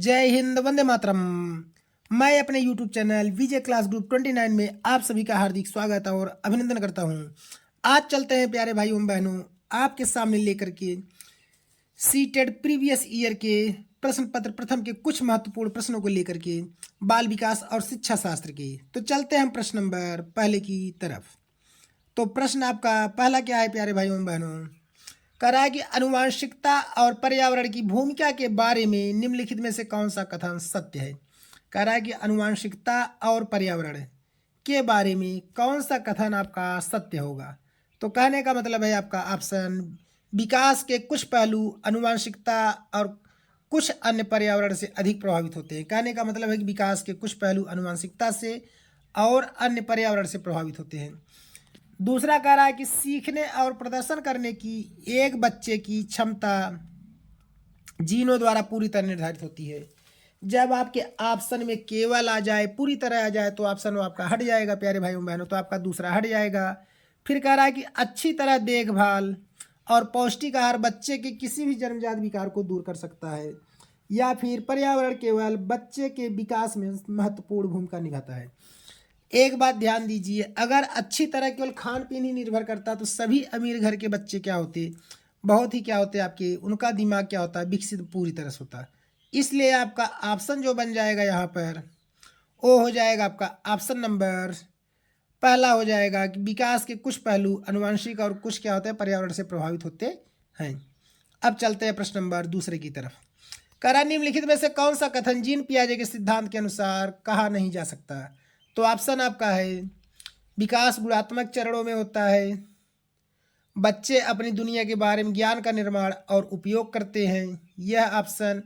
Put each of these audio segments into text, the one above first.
जय हिंद, वंदे मातरम। मैं अपने YouTube चैनल विजय क्लास ग्रुप 29 में आप सभी का हार्दिक स्वागत और अभिनंदन करता हूं। आज चलते हैं प्यारे भाइयों एवं बहनों, आपके सामने लेकर के सीटेड प्रीवियस ईयर के प्रश्न पत्र प्रथम के कुछ महत्वपूर्ण प्रश्नों को लेकर के बाल विकास और शिक्षा शास्त्र के। तो चलते हैं हम प्रश्न नंबर पहले की तरफ। तो प्रश्न आपका पहला क्या है प्यारे भाइयों एवं बहनों? कह रहा है कि आनुवांशिकता और पर्यावरण की भूमिका के बारे में निम्नलिखित में से कौन सा कथन सत्य है। कह रहा है कि आनुवांशिकता और पर्यावरण के बारे में कौन सा कथन आपका सत्य होगा। तो कहने का मतलब है आपका ऑप्शन विकास के कुछ पहलू आनुवांशिकता और कुछ अन्य पर्यावरण से अधिक प्रभावित होते हैं। कहने का मतलब है कि विकास के कुछ पहलू आनुवांशिकता से और अन्य पर्यावरण से प्रभावित होते हैं। दूसरा कह रहा है कि सीखने और प्रदर्शन करने की एक बच्चे की क्षमता जीनों द्वारा पूरी तरह निर्धारित होती है। जब आपके ऑप्शन में केवल आ जाए, पूरी तरह आ जाए, तो ऑप्शन आपका हट जाएगा प्यारे भाइयों बहनों, तो आपका दूसरा हट जाएगा। फिर कह रहा है कि अच्छी तरह देखभाल और पौष्टिक आहार बच्चे के किसी भी जन्मजात विकार को दूर कर सकता है। या फिर पर्यावरण केवल बच्चे के विकास में महत्वपूर्ण भूमिका निभाता है। एक बात ध्यान दीजिए, अगर अच्छी तरह केवल खान पीन ही निर्भर करता तो सभी अमीर घर के बच्चे क्या होते, बहुत ही क्या होते आपके, उनका दिमाग क्या होता है, विकसित पूरी तरह से होता। इसलिए आपका ऑप्शन जो बन जाएगा यहाँ पर वो हो जाएगा आपका ऑप्शन नंबर पहला हो जाएगा कि विकास के कुछ पहलू आनुवंशिक और कुछ क्या होते हैं पर्यावरण से प्रभावित होते हैं। अब चलते हैं प्रश्न नंबर दूसरे की तरफ। करा निम्नलिखित में से कौन सा कथन जीन पियाजे के सिद्धांत के अनुसार कहा नहीं जा सकता। तो ऑप्शन आपका है विकास गुणात्मक चरणों में होता है, बच्चे अपनी दुनिया के बारे में ज्ञान का निर्माण और उपयोग करते हैं, यह ऑप्शन,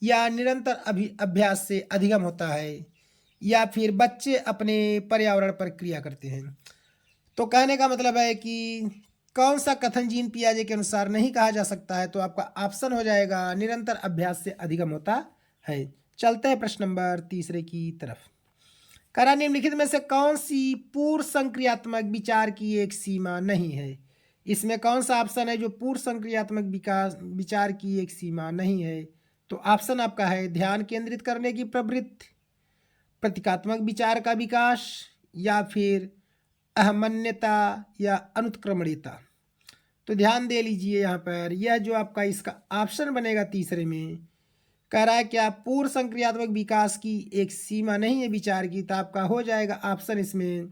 या निरंतर अभ्यास से अधिगम होता है, या फिर बच्चे अपने पर्यावरण पर क्रिया करते हैं। तो कहने का मतलब है कि कौन सा कथन जीन पियाजे के अनुसार नहीं कहा जा सकता है। तो आपका ऑप्शन हो जाएगा निरंतर अभ्यास से अधिगम होता है। चलते हैं प्रश्न नंबर तीसरे की तरफ। करा निम्नलिखित में से कौन सी पूर्व संक्रियात्मक विचार की एक सीमा नहीं है। इसमें कौन सा ऑप्शन है जो पूर्व संक्रियात्मक विकास विचार की एक सीमा नहीं है। तो ऑप्शन आपका है ध्यान केंद्रित करने की प्रवृत्ति, प्रतीकात्मक विचार का विकास, या फिर अहमन्यता या अनुत्क्रमणीयता। तो ध्यान दे लीजिए यहाँ पर, यह जो आपका इसका ऑप्शन बनेगा तीसरे में कह रहा है कि आप पूर्व संक्रियात्मक विकास की एक सीमा नहीं है विचार की, तो आपका हो जाएगा ऑप्शन इसमें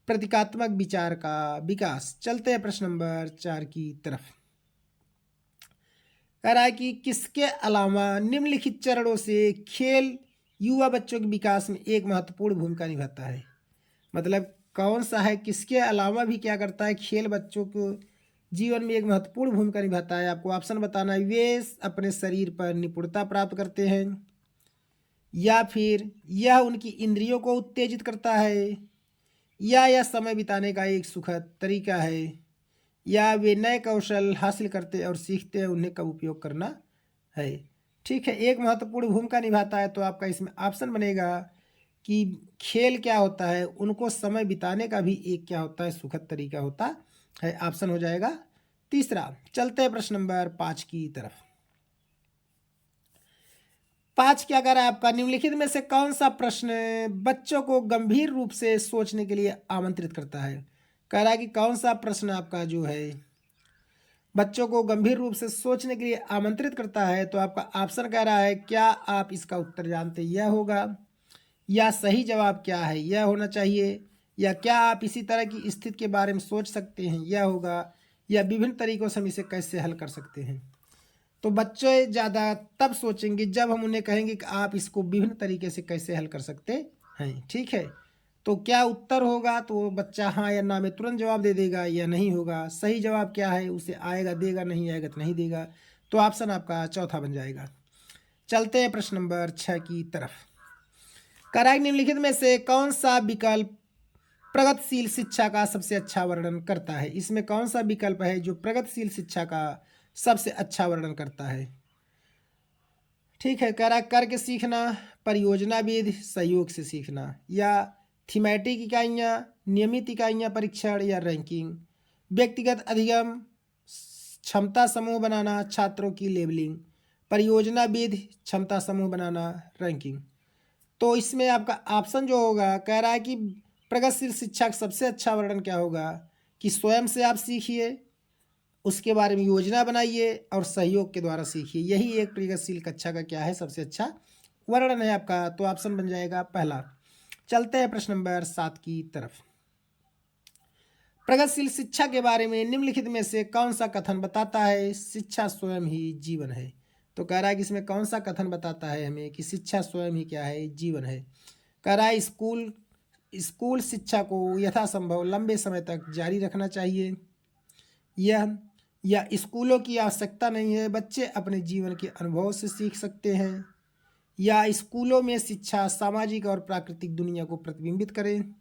प्रतीकात्मक विचार का विकास। चलते हैं प्रश्न नंबर 4 की तरफ। कह रहा है कि किसके अलावा निम्नलिखित चरणों से खेल युवा बच्चों के विकास में एक महत्वपूर्ण भूमिका निभाता है। मतलब कौन सा है, किसके अलावा भी क्या करता है, खेल बच्चों को जीवन में एक महत्वपूर्ण भूमिका निभाता है। आपको ऑप्शन बताना है, वे अपने शरीर पर निपुणता प्राप्त करते हैं, या फिर यह उनकी इंद्रियों को उत्तेजित करता है, या यह समय बिताने का एक सुखद तरीका है, या वे नए कौशल हासिल करते और सीखते हैं उन्हें कब उपयोग करना है। ठीक है, एक महत्वपूर्ण भूमिका निभाता है। तो आपका इसमें ऑप्शन बनेगा कि खेल क्या होता है, उनको समय बिताने का भी एक क्या होता है, सुखद तरीका होता है। ऑप्शन हो जाएगा तीसरा। चलते हैं प्रश्न नंबर 5 की तरफ। 5 क्या कर रहा है आपका, निम्नलिखित में से कौन सा प्रश्न बच्चों को गंभीर रूप से सोचने के लिए आमंत्रित करता है। कह रहा है कि कौन सा प्रश्न आपका जो है बच्चों को गंभीर रूप से सोचने के लिए आमंत्रित करता है। तो आपका ऑप्शन कह रहा है, क्या आप इसका उत्तर जानते यह होगा, या सही जवाब क्या है यह होना चाहिए, या क्या आप इसी तरह की स्थिति के बारे में सोच सकते हैं यह होगा, या विभिन्न तरीकों से हम इसे कैसे हल कर सकते हैं। तो बच्चे ज़्यादा तब सोचेंगे जब हम उन्हें कहेंगे कि आप इसको विभिन्न तरीके से कैसे हल कर सकते हैं। ठीक है, तो क्या उत्तर होगा, तो बच्चा हाँ या ना में तुरंत जवाब दे देगा, या नहीं होगा, सही जवाब क्या है उसे आएगा देगा, नहीं आएगा तो नहीं देगा। तो ऑप्शन आपका चौथा बन जाएगा। चलते हैं प्रश्न नंबर 6 की तरफ। करेक्ट निम्नलिखित में से कौन सा विकल्प प्रगतिशील शिक्षा का सबसे अच्छा वर्णन करता है। इसमें कौन सा विकल्प है जो प्रगतिशील शिक्षा का सबसे अच्छा वर्णन करता है। ठीक है, कह रहा करके सीखना, परियोजना विधि, सहयोग से सीखना, या थीमेटिक इकाइयाँ, नियमित इकाइयाँ, परीक्षण या रैंकिंग, व्यक्तिगत अधिगम, क्षमता समूह बनाना, छात्रों की लेबलिंग, परियोजना विधि, क्षमता समूह बनाना, रैंकिंग। तो इसमें आपका ऑप्शन जो होगा कह रहा है कि प्रगतिशील शिक्षा का सबसे अच्छा वर्णन क्या होगा कि स्वयं से आप सीखिए, उसके बारे में योजना बनाइए और सहयोग के द्वारा सीखिए। यही एक प्रगतिशील कक्षा का क्या है, सबसे अच्छा वर्णन है आपका। तो ऑप्शन बन जाएगा पहला। चलते हैं प्रश्न नंबर 7 की तरफ। प्रगतिशील शिक्षा के बारे में निम्नलिखित में से कौन सा कथन बताता है शिक्षा स्वयं ही जीवन है। तो कह रहा है कि इसमें कौन सा कथन बताता है हमें कि शिक्षा स्वयं ही क्या है, जीवन है। कह रहा है स्कूल शिक्षा को यथासंभव लंबे समय तक जारी रखना चाहिए। यह या स्कूलों की आवश्यकता नहीं है, बच्चे अपने जीवन के अनुभव से सीख सकते हैं। या स्कूलों में शिक्षा सामाजिक और प्राकृतिक दुनिया को प्रतिबिंबित करें।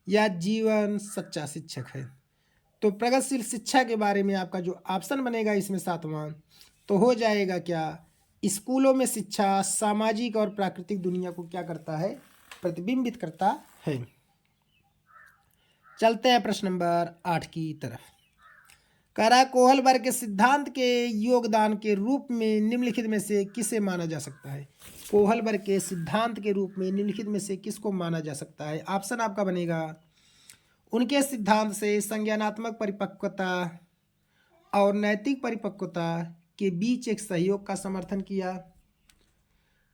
या जीवन सच्चा शिक्षक है। तो प्रगतिशील शिक्षा के बारे में आपका जो ऑप्शन बनेगा इसमें 7वां, तो हो जाएगा क्या, स्कूलों में शिक्षा सामाजिक और प्राकृतिक दुनिया को क्या करता है, प्रतिबिंबित करता है। चलते हैं प्रश्न नंबर 8 की तरफ। कह रहा है कोहलबर्ग के सिद्धांत के योगदान के रूप में निम्नलिखित में से किसे माना जा सकता है। कोहलबर्ग के सिद्धांत के रूप में निम्नलिखित में से किसको माना जा सकता है। ऑप्शन आपका बनेगा, उनके सिद्धांत से संज्ञानात्मक परिपक्वता और नैतिक परिपक्वता के बीच एक सहयोग का समर्थन किया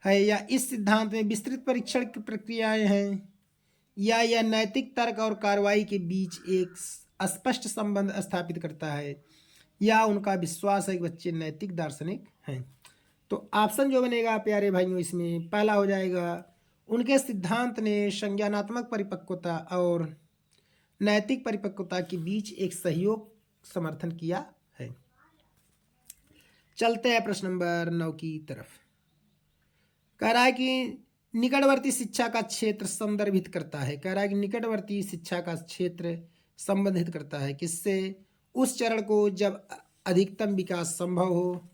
है। या इस सिद्धांत में विस्तृत परीक्षण की प्रक्रियाएं हैं। या यह नैतिक तर्क और कार्रवाई के बीच एक स्पष्ट संबंध स्थापित करता है। या उनका विश्वास है कि बच्चे नैतिक दार्शनिक हैं। तो ऑप्शन जो बनेगा प्यारे भाइयों इसमें पहला हो जाएगा, उनके सिद्धांत ने संज्ञानात्मक परिपक्वता और नैतिक परिपक्वता के बीच एक सहयोग समर्थन किया है। चलते हैं प्रश्न नंबर 9 की तरफ। कह रहा है कि निकटवर्ती शिक्षा का क्षेत्र संदर्भित करता है। कह रहा है कि निकटवर्ती शिक्षा का क्षेत्र संबंधित करता है किससे, उस चरण को जब अधिकतम विकास संभव हो।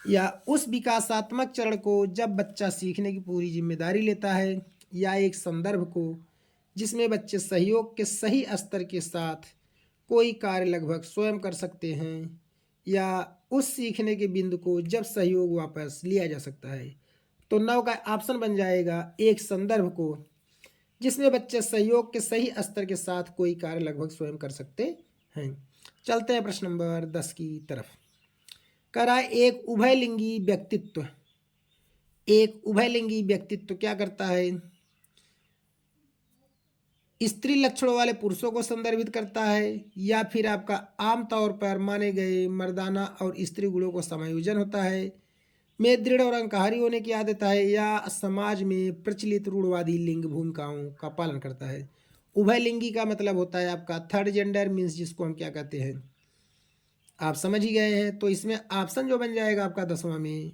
या उस विकासात्मक चरण को जब बच्चा सीखने की पूरी जिम्मेदारी लेता है। या एक संदर्भ को जिसमें बच्चे सहयोग के सही स्तर के साथ कोई कार्य लगभग स्वयं कर सकते हैं। या उस सीखने के बिंदु को जब सहयोग वापस लिया जा सकता है। तो 9 का ऑप्शन बन जाएगा, एक संदर्भ को जिसमें बच्चे सहयोग के सही स्तर के साथ कोई कार्य लगभग स्वयं कर सकते हैं। चलते हैं प्रश्न नंबर 10 की तरफ। कह रहा है एक उभयलिंगी व्यक्तित्व क्या करता है, स्त्री लक्षणों वाले पुरुषों को संदर्भित करता है। या फिर आपका आमतौर पर माने गए मर्दाना और स्त्री गुणों को समायोजन होता है, में दृढ़ और अहंकारी होने की आदत है। या समाज में प्रचलित रूढ़वादी लिंग भूमिकाओं का पालन करता है। उभयलिंगी का मतलब होता है आपका थर्ड जेंडर, मीन्स जिसको हम क्या कहते हैं, आप समझ ही गए हैं। तो इसमें ऑप्शन जो बन जाएगा आपका 10वां में,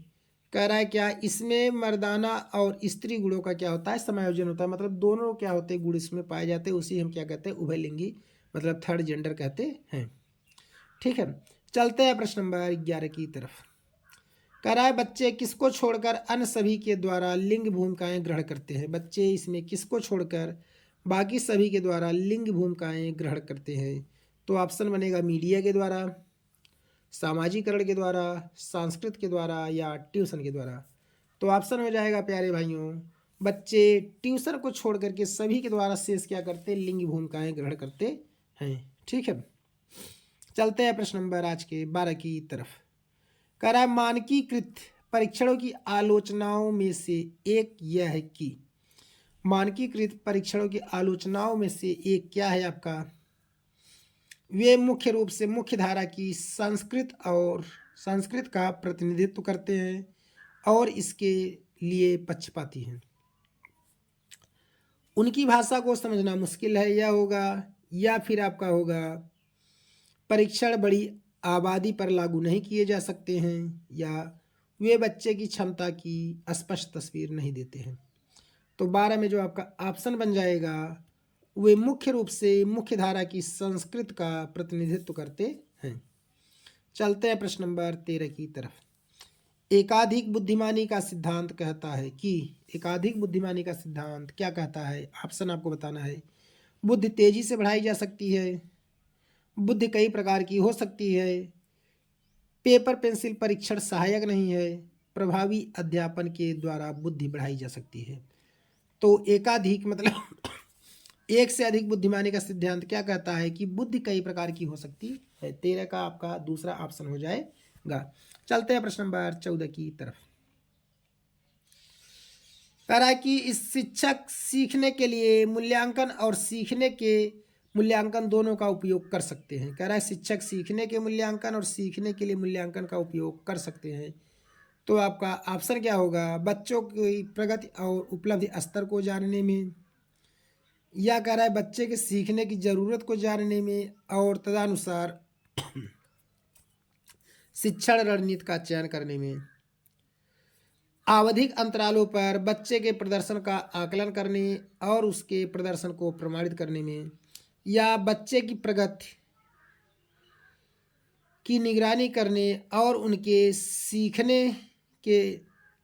कह रहा है क्या, इसमें मर्दाना और स्त्री गुणों का क्या होता है, समायोजन होता है। मतलब दोनों क्या होते हैं गुण इसमें पाए जाते हैं, उसी हम क्या कहते हैं, उभयलिंगी मतलब थर्ड जेंडर कहते हैं। ठीक है, चलते हैं प्रश्न नंबर 11 की तरफ। कह रहा है बच्चे किसको छोड़कर अन्य सभी के द्वारा लिंग भूमिकाएं ग्रहण करते हैं। बच्चे इसमें किसको छोड़कर बाकी सभी के द्वारा लिंग भूमिकाएं ग्रहण करते हैं। तो ऑप्शन बनेगा मीडिया के द्वारा, सामाजिकरण के द्वारा, संस्कृत के द्वारा या ट्यूशन के द्वारा। तो ऑप्शन हो जाएगा प्यारे भाइयों, बच्चे ट्यूशन को छोड़ करके सभी के द्वारा शेष क्या करते हैं, लिंग भूमिकाएं ग्रहण करते हैं। ठीक है, चलते हैं प्रश्न नंबर आज के 12 की तरफ। कह रहा है मानकीकृत परीक्षणों की आलोचनाओं में से एक यह है कि, मानकीकृत परीक्षणों की आलोचनाओं में से एक क्या है आपका, वे मुख्य रूप से मुख्य धारा की संस्कृत का प्रतिनिधित्व करते हैं और इसके लिए पक्षपाती हैं। उनकी भाषा को समझना मुश्किल है, यह होगा। या फिर आपका होगा परीक्षण बड़ी आबादी पर लागू नहीं किए जा सकते हैं। या वे बच्चे की क्षमता की स्पष्ट तस्वीर नहीं देते हैं। तो 12 में जो आपका ऑप्शन बन जाएगा, वे मुख्य रूप से मुख्य धारा की संस्कृत का प्रतिनिधित्व करते हैं। चलते हैं प्रश्न नंबर 13 की तरफ। एकाधिक बुद्धिमानी का सिद्धांत कहता है कि, एकाधिक बुद्धिमानी का सिद्धांत क्या कहता है, ऑप्शन आपको बताना है। बुद्धि तेजी से बढ़ाई जा सकती है, बुद्धि कई प्रकार की हो सकती है, पेपर पेंसिल परीक्षण सहायक नहीं है, प्रभावी अध्यापन के द्वारा बुद्धि बढ़ाई जा सकती है। तो एकाधिक मतलब एक से अधिक बुद्धिमानी का सिद्धांत क्या कहता है कि बुद्धि कई प्रकार की हो सकती है। 13 का आपका दूसरा ऑप्शन हो जाएगा। चलते हैं प्रश्न नंबर 14 की तरफ। कह रहा है कि इस शिक्षक सीखने के लिए मूल्यांकन और सीखने के मूल्यांकन दोनों का उपयोग कर सकते हैं। कह रहा है शिक्षक सीखने के मूल्यांकन और सीखने के लिए मूल्यांकन का उपयोग कर सकते हैं। तो आपका ऑप्शन क्या होगा? बच्चों की प्रगति और उपलब्धि स्तर को जानने में, या कह रहा है बच्चे के सीखने की ज़रूरत को जानने में, और तदनुसार शिक्षण रणनीति का चयन करने में, आवधिक अंतरालों पर बच्चे के प्रदर्शन का आकलन करने और उसके प्रदर्शन को प्रमाणित करने में, या बच्चे की प्रगति की निगरानी करने और उनके सीखने के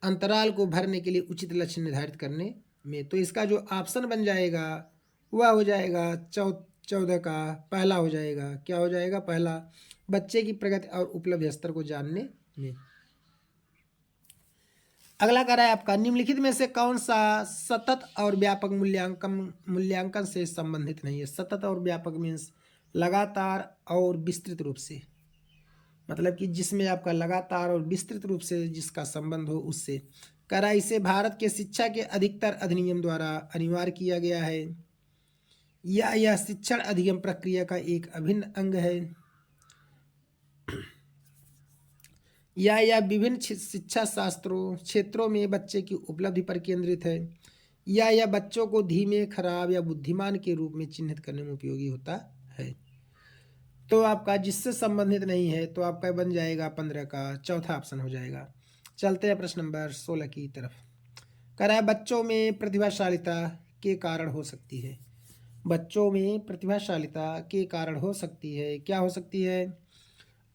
अंतराल को भरने के लिए उचित लक्ष्य निर्धारित करने में। तो इसका जो ऑप्शन बन जाएगा वह हो जाएगा 14 का पहला हो जाएगा। क्या हो जाएगा? पहला, बच्चे की प्रगति और उपलब्धि स्तर को जानने में। अगला कह रहा है आपका निम्नलिखित में से कौन सा सतत और व्यापक मूल्यांकन से संबंधित नहीं है। सतत और व्यापक मीन्स लगातार और विस्तृत रूप से, मतलब कि जिसमें आपका लगातार और विस्तृत रूप से जिसका संबंध हो उससे। कह रहा है इसे भारत के शिक्षा के अधिकतर अधिनियम द्वारा अनिवार्य किया गया है, या यह शिक्षण अधिगम प्रक्रिया का एक अभिन्न अंग है, या यह विभिन्न शिक्षा शास्त्रों क्षेत्रों में बच्चे की उपलब्धि पर केंद्रित है, या यह बच्चों को धीमे, खराब या बुद्धिमान के रूप में चिन्हित करने में उपयोगी होता है। तो आपका जिससे संबंधित नहीं है तो आपका बन जाएगा 15 का चौथा ऑप्शन हो जाएगा। चलते हैं प्रश्न नंबर 16 की तरफ। कह रहा है बच्चों में प्रतिभाशालिता के कारण हो सकती है। बच्चों में प्रतिभाशालिता के कारण हो सकती है। क्या हो सकती है?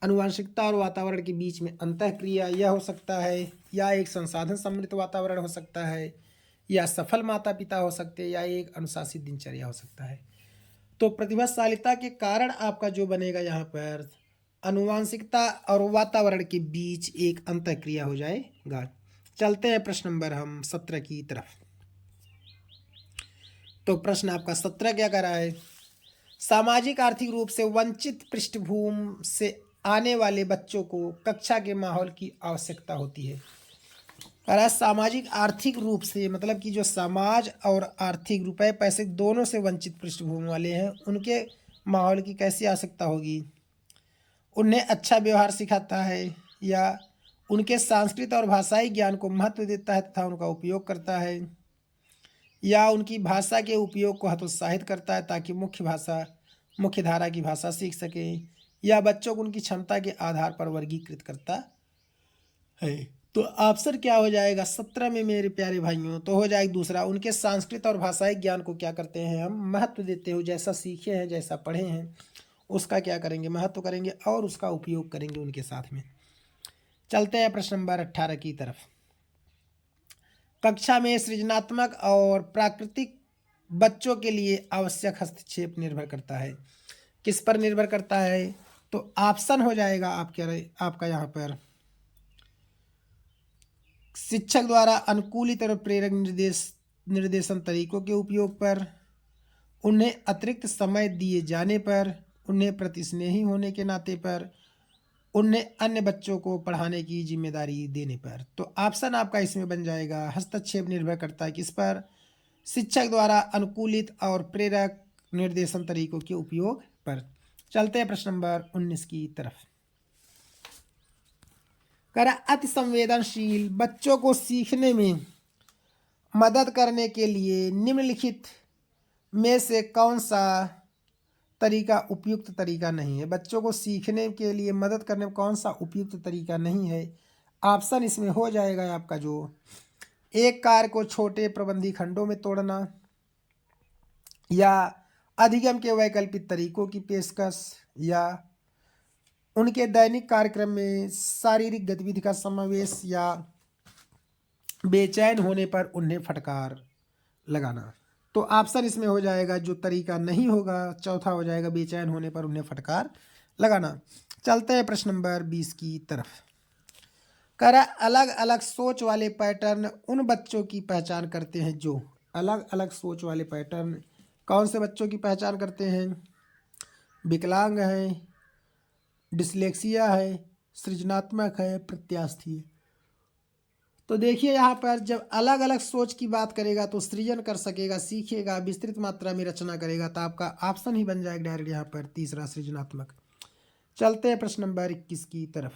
आनुवंशिकता और वातावरण के बीच में अंतःक्रिया यह हो सकता है, या एक संसाधन समृद्ध वातावरण हो सकता है, या सफल माता पिता हो सकते हैं, या एक अनुशासित दिनचर्या हो सकता है। तो प्रतिभाशालिता के कारण आपका जो बनेगा यहाँ पर आनुवंशिकता और वातावरण के बीच एक अंतःक्रिया हो जाएगा। चलते हैं प्रश्न नंबर हम 17 की तरफ। तो प्रश्न आपका 17 क्या कर रहा है? सामाजिक आर्थिक रूप से वंचित पृष्ठभूमि से आने वाले बच्चों को कक्षा के माहौल की आवश्यकता होती है। कह रहा है सामाजिक आर्थिक रूप से, मतलब कि जो समाज और आर्थिक रुपए पैसे दोनों से वंचित पृष्ठभूमि वाले हैं उनके माहौल की कैसी आवश्यकता होगी? उन्हें अच्छा व्यवहार सिखाता है, या उनके सांस्कृतिक और भाषाई ज्ञान को महत्व देता है तथा उनका उपयोग करता है, या उनकी भाषा के उपयोग को हतोत्साहित करता है ताकि मुख्य धारा की भाषा सीख सकें, या बच्चों को उनकी क्षमता के आधार पर वर्गीकृत करता है। तो ऑप्शन क्या हो जाएगा 17 में मेरे प्यारे भाइयों? तो हो जाएगा दूसरा, उनके सांस्कृतिक और भाषाई ज्ञान को क्या करते हैं हम? महत्व देते हो। जैसा सीखे हैं, जैसा पढ़े हैं उसका क्या करेंगे? महत्व करेंगे और उसका उपयोग करेंगे उनके साथ में। चलते हैं प्रश्न नंबर 18 की तरफ। कक्षा में सृजनात्मक और प्राकृतिक बच्चों के लिए आवश्यक हस्तक्षेप निर्भर करता है। किस पर निर्भर करता है? तो ऑप्शन हो जाएगा आपका यहाँ पर शिक्षक द्वारा अनुकूलित और प्रेरक निर्देशन तरीकों के उपयोग पर, उन्हें अतिरिक्त समय दिए जाने पर, उन्हें प्रतिस्नेही होने के नाते पर, उन्हें अन्य बच्चों को पढ़ाने की जिम्मेदारी देने पर। तो ऑप्शन आपका इसमें बन जाएगा हस्तक्षेप निर्भर करता है किस पर? शिक्षक द्वारा अनुकूलित और प्रेरक निर्देशन तरीकों के उपयोग पर। चलते हैं प्रश्न नंबर 19 की तरफ। करा अति संवेदनशील बच्चों को सीखने में मदद करने के लिए निम्नलिखित में से कौन सा तरीका उपयुक्त तरीका नहीं है? बच्चों को सीखने के लिए मदद करने में कौन सा उपयुक्त तरीका नहीं है? ऑप्शन इसमें हो जाएगा आपका जो एक कार्य को छोटे प्रबंधी खंडों में तोड़ना, या अधिगम के वैकल्पिक तरीकों की पेशकश, या उनके दैनिक कार्यक्रम में शारीरिक गतिविधि का समावेश, या बेचैन होने पर उन्हें फटकार लगाना। तो ऑप्शन इसमें हो जाएगा जो तरीका नहीं होगा चौथा हो जाएगा बेचैन होने पर उन्हें फटकार लगाना। चलते हैं प्रश्न नंबर 20 की तरफ। कह रहा है अलग अलग सोच वाले पैटर्न उन बच्चों की पहचान करते हैं जो अलग अलग सोच वाले पैटर्न कौन से बच्चों की पहचान करते हैं? विकलांग है, डिसलेक्सिया है, सृजनात्मक है, प्रत्यास्थी है। तो देखिए यहाँ पर जब अलग अलग सोच की बात करेगा तो सृजन कर सकेगा, सीखेगा, विस्तृत मात्रा में रचना करेगा, तो आपका ऑप्शन ही बन जाएगा डायरेक्ट यहाँ पर तीसरा सृजनात्मक। चलते हैं प्रश्न नंबर 21 की तरफ।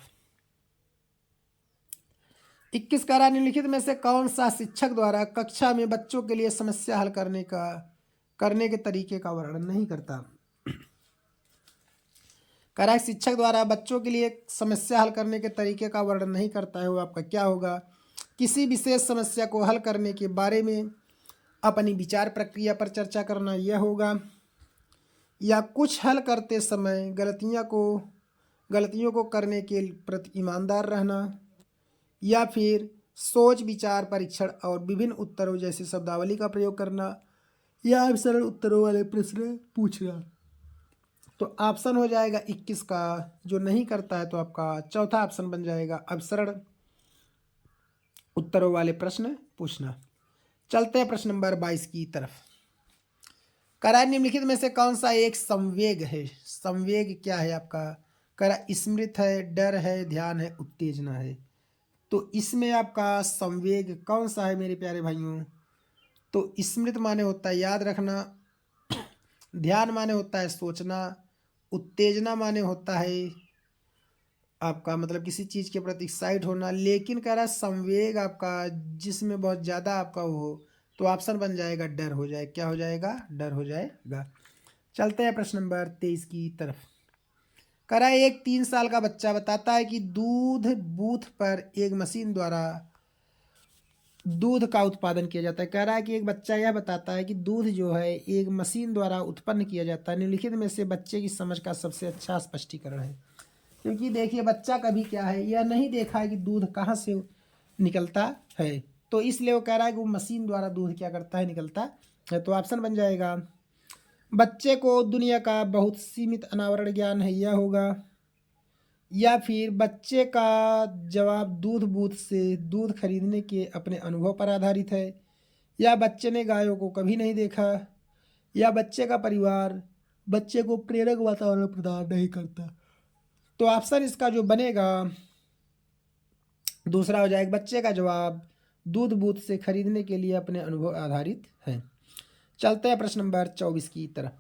21 कह रहा है निम्नलिखित में से कौन सा शिक्षक द्वारा कक्षा में बच्चों के लिए समस्या हल करने के तरीके का वर्णन नहीं करता? कह रहा है शिक्षक द्वारा बच्चों के लिए समस्या हल करने के तरीके का वर्णन नहीं करता है, वो आपका क्या होगा? किसी विशेष समस्या को हल करने के बारे में अपनी विचार प्रक्रिया पर चर्चा करना यह होगा, या कुछ हल करते समय गलतियों को करने के प्रति ईमानदार रहना, या फिर सोच विचार परीक्षण और विभिन्न उत्तरों जैसे शब्दावली का प्रयोग करना, या सरल उत्तरों वाले प्रश्न पूछना। तो ऑप्शन हो जाएगा 21 का जो नहीं करता है, तो आपका चौथा ऑप्शन बन जाएगा अब सरल उत्तरों वाले प्रश्न पूछना। चलते हैं प्रश्न नंबर 22 की तरफ। करा निम्नलिखित में से कौन सा एक संवेग है? संवेग क्या है आपका? करा स्मृति है, डर है, ध्यान है, उत्तेजना है। तो इसमें आपका संवेग कौन सा है मेरे प्यारे भाइयों? तो स्मृति माने होता है याद रखना, ध्यान माने होता है सोचना, उत्तेजना माने होता है आपका मतलब किसी चीज़ के प्रति एक्साइट होना। लेकिन कह रहा है संवेग आपका जिसमें बहुत ज़्यादा आपका हो, तो ऑप्शन बन जाएगा डर हो जाए। क्या हो जाएगा? डर हो जाएगा। चलते हैं प्रश्न नंबर 23 की तरफ। कह रहा है एक 3 साल का बच्चा बताता है कि दूध बूथ पर एक मशीन द्वारा दूध का उत्पादन किया जाता है। कह रहा है कि एक बच्चा यह बताता है कि दूध जो है एक मशीन द्वारा उत्पन्न किया जाता है। निम्नलिखित में से बच्चे की समझ का सबसे अच्छा स्पष्टीकरण है। क्योंकि देखिए बच्चा कभी क्या है यह नहीं देखा है कि दूध कहाँ से निकलता है, तो इसलिए वो कह रहा है कि वो मशीन द्वारा दूध क्या करता है? निकलता है। तो ऑप्शन बन जाएगा बच्चे को दुनिया का बहुत सीमित अनावरण ज्ञान है, यह होगा। या फिर बच्चे का जवाब दूध बूथ से दूध खरीदने के अपने अनुभव पर आधारित है, या बच्चे ने गायों को कभी नहीं देखा, या बच्चे का परिवार बच्चे को प्रेरक वातावरण प्रदान नहीं करता। तो ऑप्शन इसका जो बनेगा दूसरा हो जाएगा। बच्चे का जवाब दूध बूथ से खरीदने के लिए अपने अनुभव आधारित है। चलते हैं प्रश्न नंबर 24 की तरफ।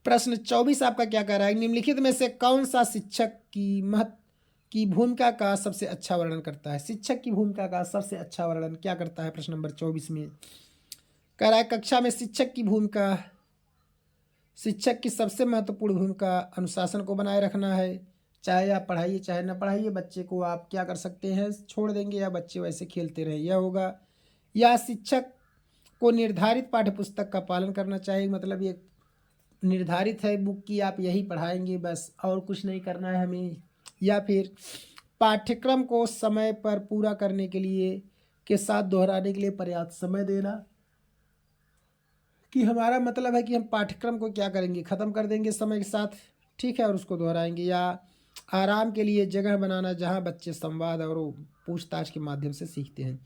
प्रश्न 24 आपका क्या कह रहा है? निम्नलिखित में से कौन सा शिक्षक की भूमिका का सबसे अच्छा वर्णन करता है? शिक्षक की भूमिका का सबसे अच्छा वर्णन क्या करता है? प्रश्न नंबर 24 में कह रहा है कक्षा में शिक्षक की सबसे महत्वपूर्ण भूमिका अनुशासन को बनाए रखना है। चाहे आप पढ़ाइए चाहे ना पढ़ाइए, बच्चे को आप क्या कर सकते हैं? छोड़ देंगे, या बच्चे वैसे खेलते रहे, यह होगा। या शिक्षक को निर्धारित पाठ्यपुस्तक का पालन करना चाहिए, मतलब ये निर्धारित है बुक की आप यही पढ़ाएंगे बस और कुछ नहीं करना है हमें। या फिर पाठ्यक्रम को समय पर पूरा करने के साथ दोहराने के लिए पर्याप्त समय देना, कि हमारा मतलब है कि हम पाठ्यक्रम को क्या करेंगे? ख़त्म कर देंगे समय के साथ, ठीक है, और उसको दोहराएंगे। या आराम के लिए जगह बनाना जहाँ बच्चे संवाद और पूछताछ के माध्यम से सीखते हैं,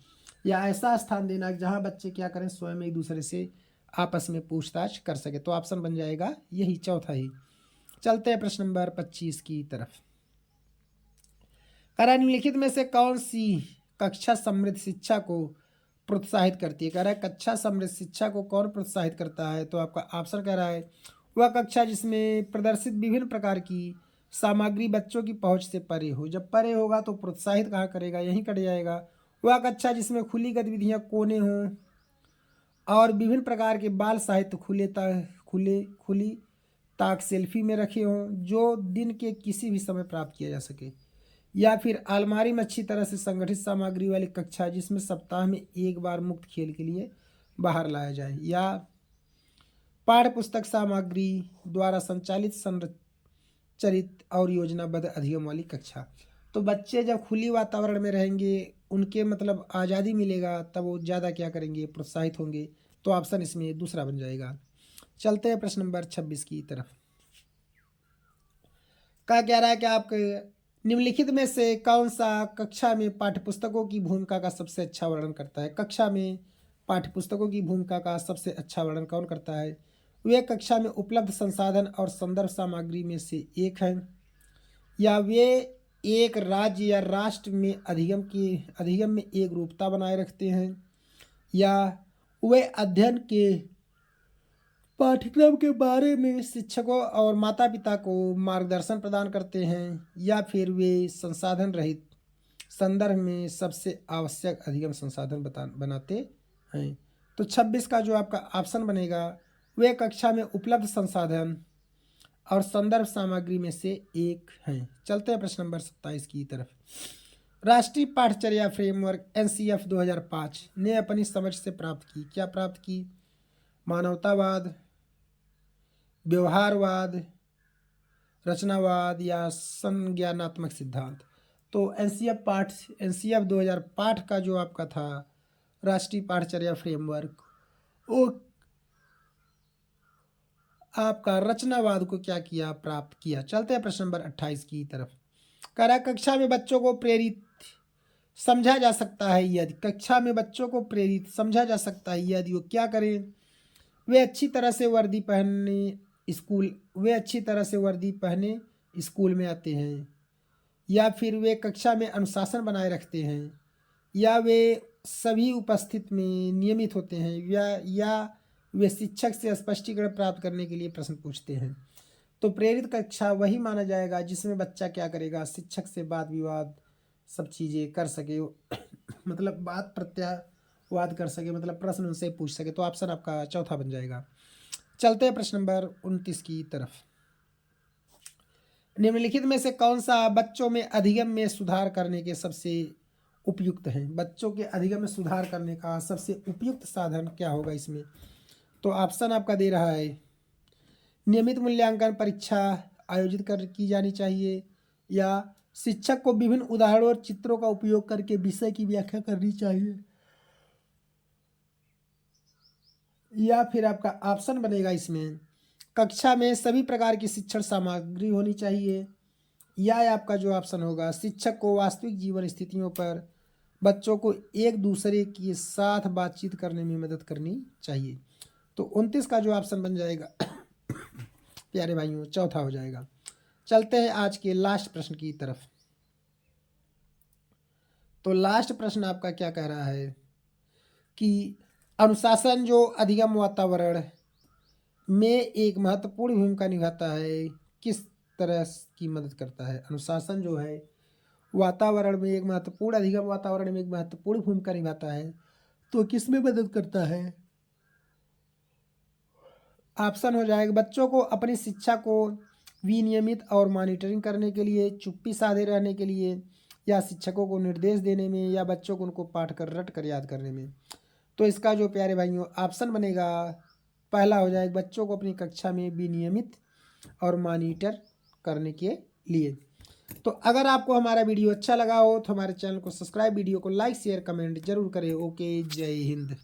या ऐसा स्थान देना जहाँ बच्चे क्या करें? स्वयं एक दूसरे से आपस में पूछताछ कर सके। तो ऑप्शन बन जाएगा यही चौथा ही। चलते हैं प्रश्न नंबर 25 की तरफ। कह रहा है निम्नलिखित में से कौन सी कक्षा समृद्ध शिक्षा को प्रोत्साहित करती है? कह रहा है कक्षा समृद्ध शिक्षा को कौन प्रोत्साहित करता है? तो आपका ऑप्शन कह रहा है वह कक्षा जिसमें प्रदर्शित विभिन्न प्रकार की सामग्री बच्चों की पहुंच से परे हो। जब परे होगा तो प्रोत्साहित कहाँ करेगा? यहीं कट जाएगा। वह कक्षा जिसमें खुली गतिविधियां कोने हों और विभिन्न प्रकार के बाल साहित्य खुली ताक सेल्फी में रखे हों, जो दिन के किसी भी समय प्राप्त किया जा सके। या फिर अलमारी में अच्छी तरह से संगठित सामग्री वाली कक्षा जिसमें सप्ताह में एक बार मुक्त खेल के लिए बाहर लाया जाए। या पाठ्य पुस्तक सामग्री द्वारा संचालित संरचित और योजनाबद्ध अधिगम वाली कक्षा। तो बच्चे जब खुली वातावरण में रहेंगे, उनके मतलब आज़ादी मिलेगा, तब वो ज़्यादा क्या करेंगे? प्रोत्साहित होंगे। तो ऑप्शन इसमें दूसरा बन जाएगा। चलते हैं प्रश्न नंबर 26 की तरफ। क्या कह रहा है कि आपके निम्नलिखित में से कौन सा कक्षा में पाठ्यपुस्तकों की भूमिका का सबसे अच्छा वर्णन करता है? कक्षा में पाठ्यपुस्तकों की भूमिका का सबसे अच्छा वर्णन कौन करता है? वे कक्षा में उपलब्ध संसाधन और संदर्भ सामग्री में से एक है, या वे एक राज्य या राष्ट्र में अधिगम में एक रूपता बनाए रखते हैं, या वे अध्ययन के पाठ्यक्रम के बारे में शिक्षकों और माता पिता को मार्गदर्शन प्रदान करते हैं, या फिर वे संसाधन रहित संदर्भ में सबसे आवश्यक अधिगम संसाधन बनाते हैं। तो 26 का जो आपका ऑप्शन बनेगा, वे कक्षा में उपलब्ध संसाधन और संदर्भ सामग्री में से एक हैं। चलते हैं प्रश्न नंबर 27 की तरफ। राष्ट्रीय पाठचर्या फ्रेमवर्क NCF 2005 ने अपनी समझ से प्राप्त की, क्या प्राप्त की? मानवतावाद, व्यवहारवाद, रचनावाद या संज्ञानात्मक सिद्धांत। तो NCF 2005 का जो आपका था राष्ट्रीय पाठचर्या फ्रेमवर्क, वो आपका रचनावाद को क्या किया? प्राप्त किया। चलते हैं प्रश्न नंबर 28 की तरफ। करा कक्षा में बच्चों को प्रेरित समझा जा सकता है यदि कक्षा में बच्चों को प्रेरित समझा जा सकता है यदि वो क्या करें? वे अच्छी तरह से वर्दी पहने स्कूल में आते हैं, या फिर वे कक्षा में अनुशासन बनाए रखते हैं, या वे सभी उपस्थित में नियमित होते हैं, या वे शिक्षक से स्पष्टीकरण प्राप्त करने के लिए प्रश्न पूछते हैं। तो प्रेरित कक्षा वही माना जाएगा जिसमें बच्चा क्या करेगा? शिक्षक से वाद विवाद सब चीज़ें कर सके मतलब बात प्रत्यावाद कर सके, मतलब प्रश्न उनसे पूछ सके। तो ऑप्शन आपका चौथा बन जाएगा। चलते हैं प्रश्न नंबर 29 की तरफ। निम्नलिखित में से कौन सा बच्चों में अधिगम में सुधार करने के सबसे उपयुक्त है? बच्चों के अधिगम में सुधार करने का सबसे उपयुक्त साधन क्या होगा इसमें? तो ऑप्शन आपका दे रहा है, नियमित मूल्यांकन परीक्षा आयोजित की जानी चाहिए, या शिक्षक को विभिन्न उदाहरणों और चित्रों का उपयोग करके विषय की व्याख्या करनी चाहिए, या फिर आपका ऑप्शन बनेगा इसमें कक्षा में सभी प्रकार की शिक्षण सामग्री होनी चाहिए, या आपका जो ऑप्शन होगा शिक्षक को वास्तविक जीवन स्थितियों पर बच्चों को एक दूसरे के साथ बातचीत करने में मदद करनी चाहिए। तो 29 का जो ऑप्शन बन जाएगा प्यारे भाइयों चौथा हो जाएगा। चलते हैं आज के लास्ट प्रश्न की तरफ। तो लास्ट प्रश्न आपका क्या कह रहा है कि अनुशासन जो अधिगम वातावरण में एक महत्वपूर्ण भूमिका निभाता है, किस तरह की मदद करता है? अनुशासन जो है वातावरण में एक महत्वपूर्ण अधिगम वातावरण में एक महत्वपूर्ण भूमिका निभाता है, तो किस में मदद करता है? ऑप्शन हो जाएगा बच्चों को अपनी शिक्षा को विनियमित और मॉनिटरिंग करने के लिए, चुप्पी साधे रहने के लिए, या शिक्षकों को निर्देश देने में, या बच्चों को उनको पाठ कर रट कर याद करने में। तो इसका जो प्यारे भाइयों ऑप्शन बनेगा पहला हो जाएगा बच्चों को अपनी कक्षा में विनियमित और मॉनिटर करने के लिए। तो अगर आपको हमारा वीडियो अच्छा लगा हो तो हमारे चैनल को सब्सक्राइब, वीडियो को लाइक शेयर कमेंट जरूर करें। ओके, जय हिंद।